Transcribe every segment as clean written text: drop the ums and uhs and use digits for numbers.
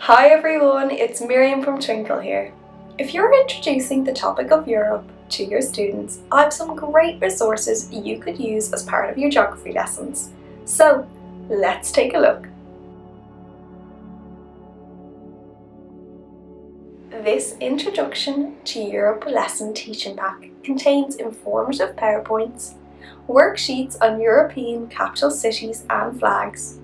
Hi everyone, it's Miriam from Twinkl here. If you're introducing the topic of Europe to your students, I have some great resources you could use as part of your geography lessons. So, let's take a look. This Introduction to Europe lesson teaching pack contains informative PowerPoints, worksheets on European capital cities and flags,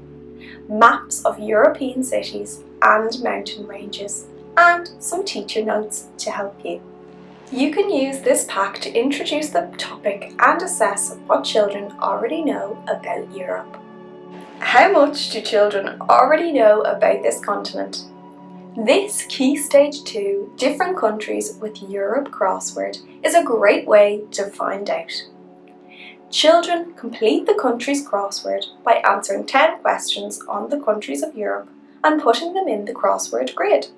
maps of European cities and mountain ranges, and some teacher notes to help you. You can use this pack to introduce the topic and assess what children already know about Europe. How much do children already know about this continent? This Key Stage 2 Different Countries with Europe crossword is a great way to find out. Children complete the countries crossword by answering 10 questions on the countries of Europe and putting them in the crossword grid.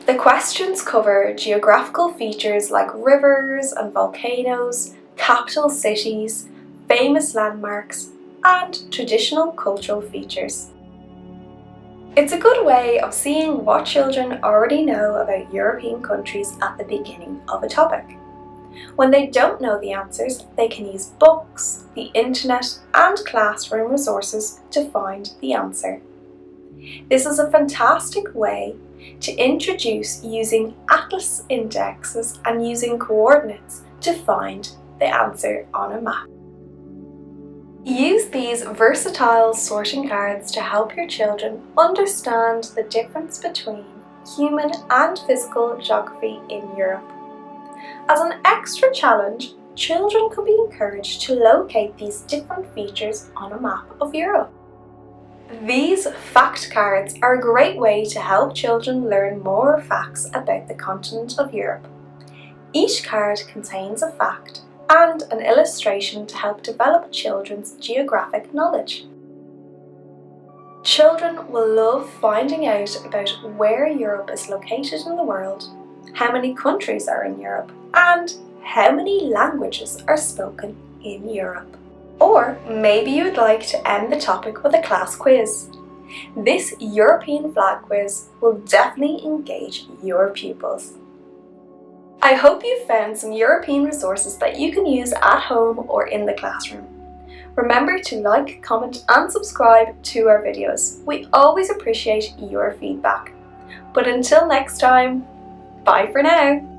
The questions cover geographical features like rivers and volcanoes, capital cities, famous landmarks, and traditional cultural features. It's a good way of seeing what children already know about European countries at the beginning of a topic. When they don't know the answers, they can use books, the internet, and classroom resources to find the answer. This is a fantastic way to introduce using atlas indexes and using coordinates to find the answer on a map. Use these versatile sorting cards to help your children understand the difference between human and physical geography in Europe. As an extra challenge, children can be encouraged to locate these different features on a map of Europe. These fact cards are a great way to help children learn more facts about the continent of Europe. Each card contains a fact and an illustration to help develop children's geographic knowledge. Children will love finding out about where Europe is located in the world, how many countries are in Europe, and how many languages are spoken in Europe. Or maybe you would like to end the topic with a class quiz. This European flag quiz will definitely engage your pupils. I hope you found some European resources that you can use at home or in the classroom. Remember to like, comment and subscribe to our videos. We always appreciate your feedback. But until next time, bye for now!